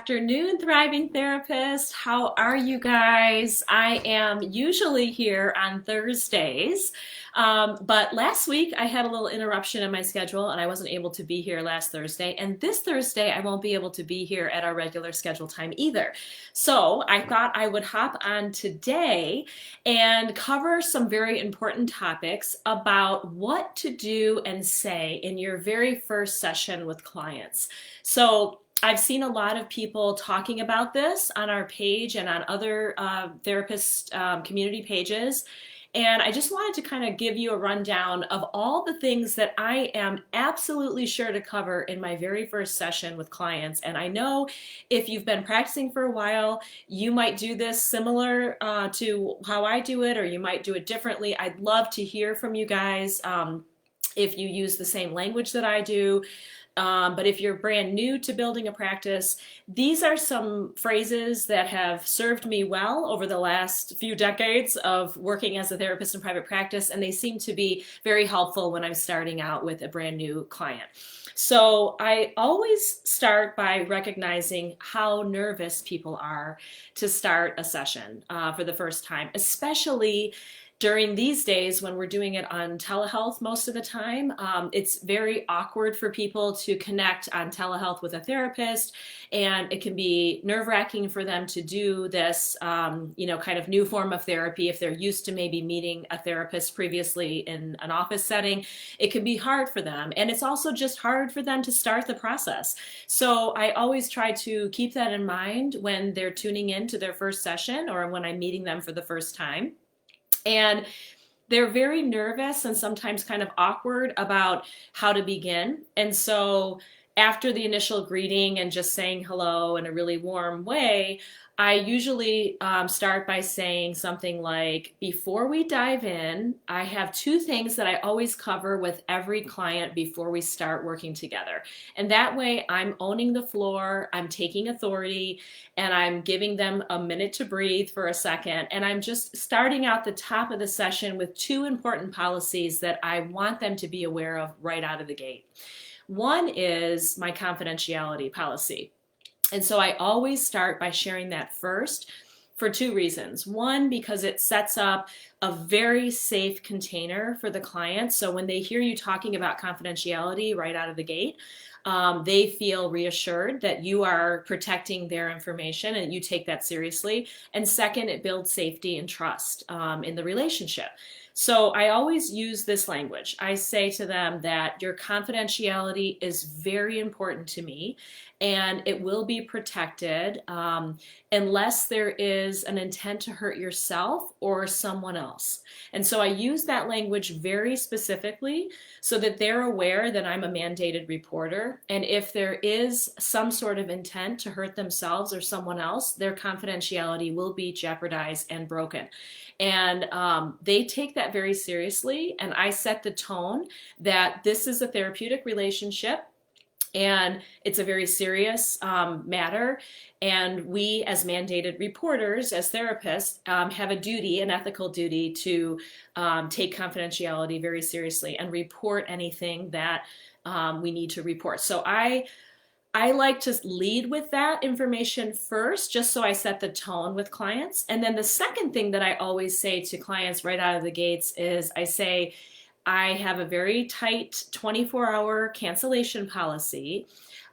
afternoon, Thriving Therapist. How are you guys? I am usually here on Thursdays, but last week I had a little interruption in my schedule and I wasn't able to be here last Thursday. And this Thursday I won't be able to be here at our regular schedule time either. So I thought I would hop on today and cover some very important topics about what to do and say in your very first session with clients. So I've seen a lot of people talking about this on our page and on other therapist community pages. And I just wanted to kind of give you a rundown of all the things that I am absolutely sure to cover in my very first session with clients. And I know if you've been practicing for a while, you might do this similar to how I do it, or you might do it differently. I'd love to hear from you guys if you use the same language that I do. But if you're brand new to building a practice, these are some phrases that have served me well over the last few decades of working as a therapist in private practice, and they seem to be very helpful when I'm starting out with a brand new client. So I always start by recognizing how nervous people are to start a session for the first time, especially during these days when we're doing it on telehealth most of the time. It's very awkward for people to connect on telehealth with a therapist, and it can be nerve-wracking for them to do this, kind of new form of therapy if they're used to maybe meeting a therapist previously in an office setting. It can be hard for them, and it's also just hard for them to start the process. So I always try to keep that in mind when they're tuning in to their first session or when I'm meeting them for the first time. And they're very nervous and sometimes kind of awkward about how to begin. And so after the initial greeting and just saying hello in a really warm way, I usually start by saying something like, before we dive in, I have two things that I always cover with every client before we start working together. And that way I'm owning the floor, I'm taking authority, and I'm giving them a minute to breathe for a second. And I'm just starting out the top of the session with two important policies that I want them to be aware of right out of the gate. One is my confidentiality policy. And so I always start by sharing that first for two reasons. One, because it sets up a very safe container for the client. So when they hear you talking about confidentiality right out of the gate, they feel reassured that you are protecting their information and you take that seriously. And second, it builds safety and trust in the relationship. So I always use this language. I say to them that your confidentiality is very important to me, and it will be protected unless there is an intent to hurt yourself or someone else. And so I use that language very specifically so that they're aware that I'm a mandated reporter. And if there is some sort of intent to hurt themselves or someone else, their confidentiality will be jeopardized and broken. And they take that very seriously. And I set the tone that this is a therapeutic relationship and it's a very serious matter. And we, as mandated reporters, as therapists, have a duty, an ethical duty to take confidentiality very seriously and report anything that we need to report. So I like to lead with that information first, just so I set the tone with clients. And then the second thing that I always say to clients right out of the gates is I say, I have a very tight 24-hour cancellation policy.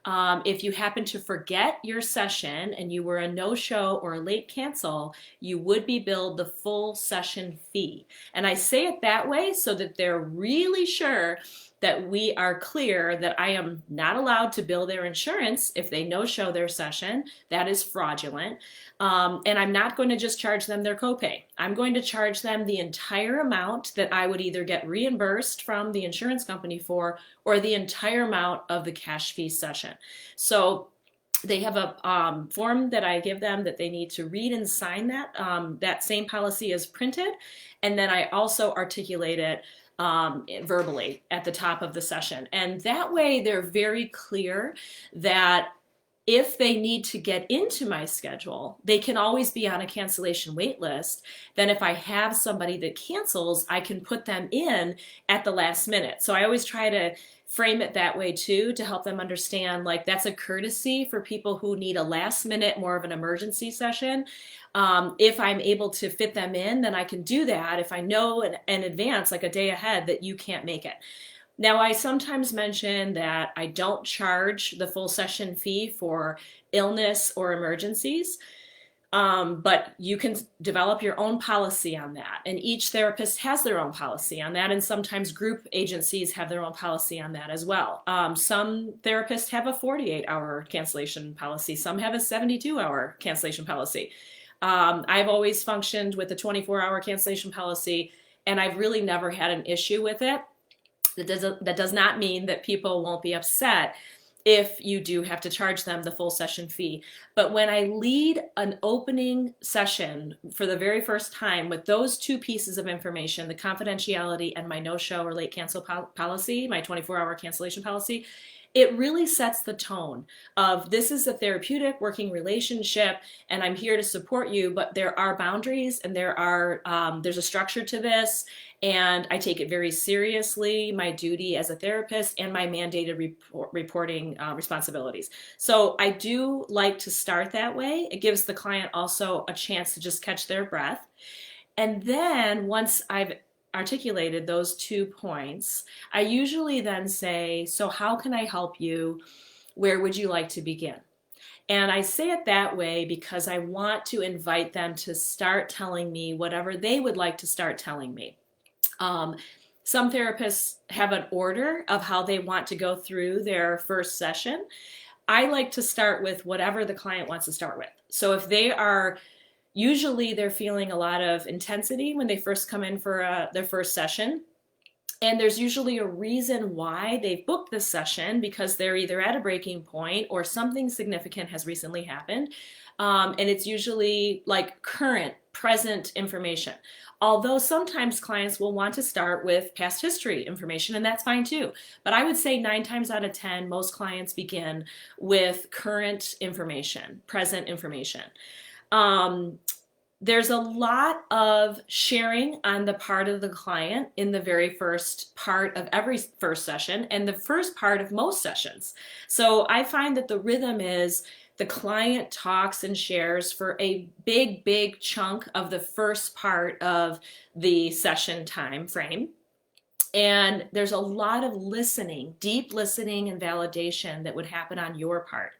If you happen to forget your session and you were a no-show or a late cancel, you would be billed the full session fee. And I say it that way so that they're really sure that we are clear that I am not allowed to bill their insurance if they no-show their session. That is fraudulent. And I'm not going to just charge them their copay. I'm going to charge them the entire amount that I would either get reimbursed from the insurance company for, or the entire amount of the cash fee session. So they have a form that I give them that they need to read and sign that. That same policy is printed. And then I also articulate it verbally at the top of the session. And that way they're very clear that If they need to get into my schedule, they can always be on a cancellation wait list. Then if I have somebody that cancels, I can put them in at the last minute. So I always try to frame it that way too, to help them understand like that's a courtesy for people who need a last minute, more of an emergency session. If I'm able to fit them in, then I can do that if I know in advance, like a day ahead, that you can't make it. Now, I sometimes mention that I don't charge the full session fee for illness or emergencies, but you can develop your own policy on that. And each therapist has their own policy on that. And sometimes group agencies have their own policy on that as well. Some therapists have a 48-hour cancellation policy, some have a 72-hour cancellation policy. I've always functioned with a 24-hour cancellation policy, and I've really never had an issue with it. That does not mean that people won't be upset if you do have to charge them the full session fee. But when I lead an opening session for the very first time with those two pieces of information, the confidentiality and my no-show or late cancel policy, my 24-hour cancellation policy, it really sets the tone of this is a therapeutic working relationship and I'm here to support you, but there are boundaries and there's a structure to this, and I take it very seriously, my duty as a therapist and my mandated reporting responsibilities. So I do like to start that way. It gives the client also a chance to just catch their breath. And then once I've articulated those 2 points, I usually then say, so how can I help you? Where would you like to begin? And I say it that way because I want to invite them to start telling me whatever they would like to start telling me. Some therapists have an order of how they want to go through their first session. I like to start with whatever the client wants to start with. So if usually they're feeling a lot of intensity when they first come in for their first session. And there's usually a reason why they've booked this session, because they're either at a breaking point or something significant has recently happened. And it's usually like current, present information. Although sometimes clients will want to start with past history information, and that's fine too. But I would say 9 times out of 10, most clients begin with current information, present information. There's a lot of sharing on the part of the client in the very first part of every first session and the first part of most sessions. So I find that the rhythm is the client talks and shares for a big chunk of the first part of the session time frame. And there's a lot of listening, deep listening and validation that would happen on your part.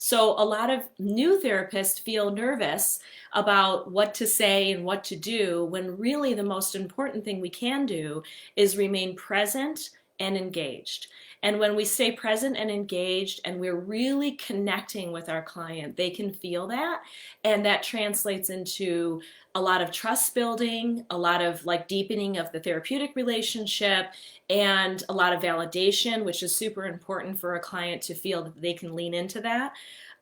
So a lot of new therapists feel nervous about what to say and what to do, when really the most important thing we can do is remain present and engaged. And when we stay present and engaged and we're really connecting with our client, they can feel that. And that translates into a lot of trust building, a lot of like deepening of the therapeutic relationship, and a lot of validation, which is super important for a client to feel that they can lean into that.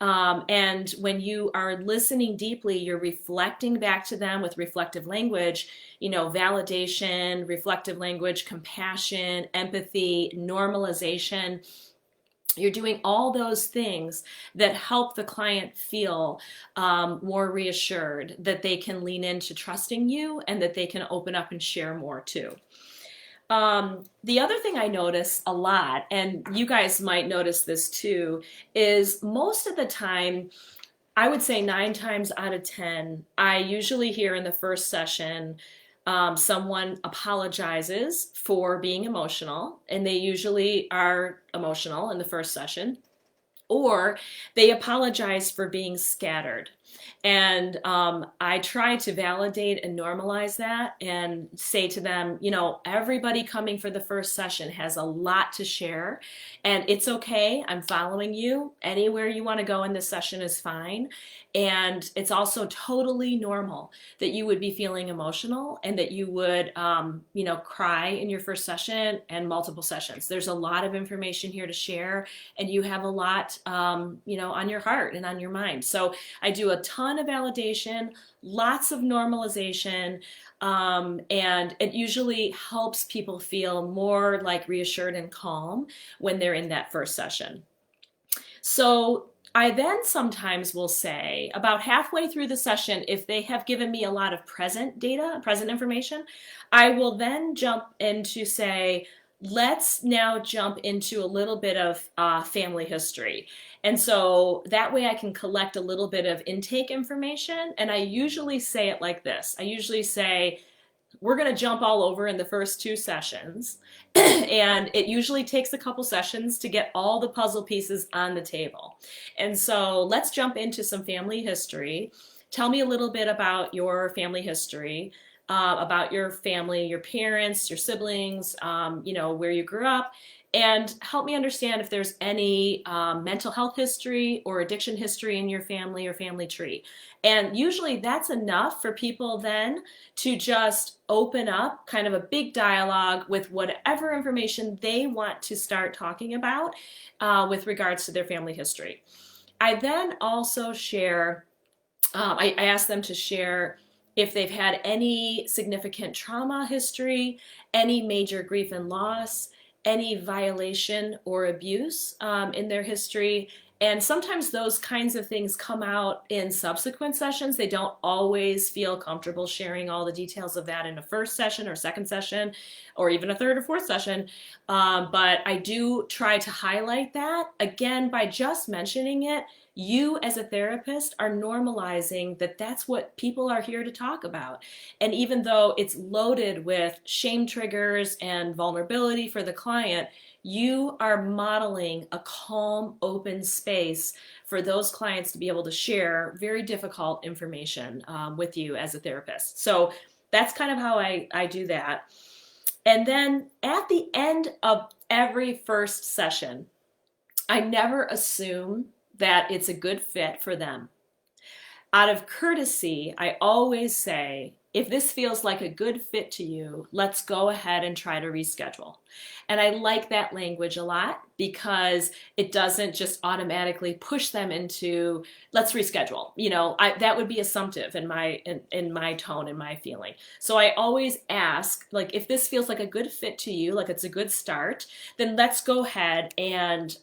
And when you are listening deeply, you're reflecting back to them with reflective language, validation, reflective language, compassion, empathy, normalization. You're doing all those things that help the client feel more reassured that they can lean into trusting you and that they can open up and share more too. The other thing I notice a lot, and you guys might notice this too, is most of the time, I would say 9 times out of 10, I usually hear in the first session, someone apologizes for being emotional, and they usually are emotional in the first session, or they apologize for being scattered. And I try to validate and normalize that and say to them, everybody coming for the first session has a lot to share, and it's okay. I'm following you. Anywhere you want to go in this session is fine. And it's also totally normal that you would be feeling emotional and that you would, cry in your first session and multiple sessions. There's a lot of information here to share, and you have a lot, on your heart and on your mind. So I do a ton of validation, lots of normalization, and it usually helps people feel more like reassured and calm when they're in that first session. So I then sometimes will say about halfway through the session, if they have given me a lot of present data, present information, I will then jump into say, let's now jump into a little bit of family history. And so that way I can collect a little bit of intake information. And I usually say it like this. I usually say, we're going to jump all over in the first two sessions. And it usually takes a couple sessions to get all the puzzle pieces on the table. And so let's jump into some family history. Tell me a little bit about your family history, about your family, your parents, your siblings, where you grew up, and help me understand if there's any mental health history or addiction history in your family or family tree. And usually that's enough for people then to just open up kind of a big dialogue with whatever information they want to start talking about with regards to their family history. I then also share, I ask them to share if they've had any significant trauma history, any major grief and loss, any violation or abuse in their history. And sometimes those kinds of things come out in subsequent sessions. They don't always feel comfortable sharing all the details of that in a first session or second session or even a third or fourth session. But I do try to highlight that. Again, by just mentioning it, you as a therapist are normalizing that that's what people are here to talk about. And even though it's loaded with shame triggers and vulnerability for the client, you are modeling a calm, open space for those clients to be able to share very difficult information with you as a therapist. So that's kind of how I do that. And then at the end of every first session, I never assume that it's a good fit for them. Out of courtesy, I always say, if this feels like a good fit to you, let's go ahead and try to reschedule. And I like that language a lot because it doesn't just automatically push them into let's reschedule. That would be assumptive in my tone and my feeling. So I always ask, like, if this feels like a good fit to you, like it's a good start, then let's go ahead and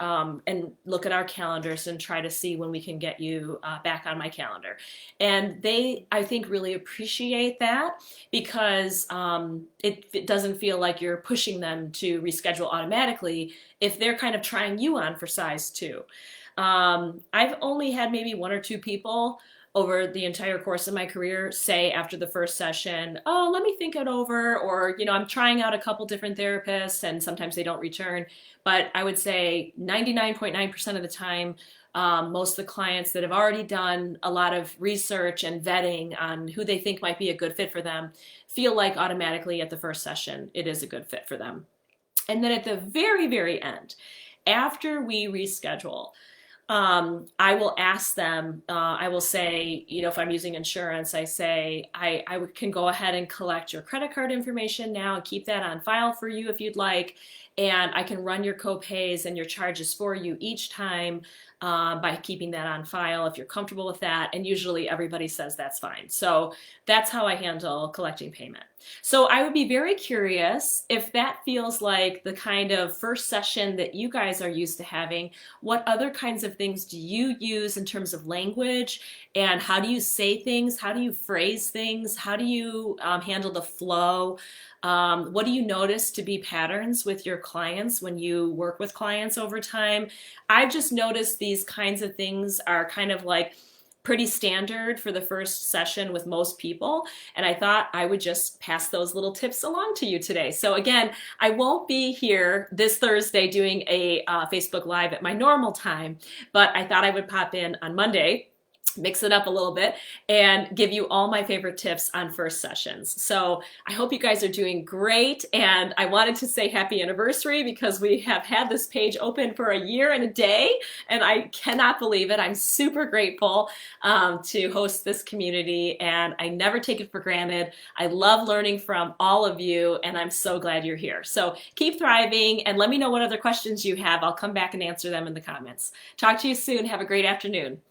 look at our calendars and try to see when we can get you back on my calendar. And they, I think, really appreciate that because it doesn't feel like you're pushing them to reschedule automatically if they're kind of trying you on for size 2. I've only had maybe 1 or 2 people over the entire course of my career say after the first session, oh, let me think it over, or, I'm trying out a couple different therapists and sometimes they don't return. But I would say 99.9% of the time, most of the clients that have already done a lot of research and vetting on who they think might be a good fit for them feel like automatically at the first session it is a good fit for them. And then at the very, very end, after we reschedule, I will ask them, I will say, if I'm using insurance, I say, I can go ahead and collect your credit card information now and keep that on file for you if you'd like. And I can run your co-pays and your charges for you each time by keeping that on file if you're comfortable with that. And usually everybody says that's fine. So that's how I handle collecting payment. So I would be very curious if that feels like the kind of first session that you guys are used to having. What other kinds of things do you use in terms of language? And how do you say things? How do you phrase things? How do you handle the flow? What do you notice to be patterns with your clients when you work with clients over time? I've just noticed these kinds of things are kind of like pretty standard for the first session with most people. And I thought I would just pass those little tips along to you today. So again, I won't be here this Thursday doing a Facebook Live at my normal time, but I thought I would pop in on Monday, mix it up a little bit, and give you all my favorite tips on first sessions. So I hope you guys are doing great. And I wanted to say happy anniversary because we have had this page open for a year and a day, and I cannot believe it. I'm super grateful to host this community, and I never take it for granted. I love learning from all of you, and I'm so glad you're here. So keep thriving, and let me know what other questions you have. I'll come back and answer them in the comments. Talk to you soon. Have a great afternoon.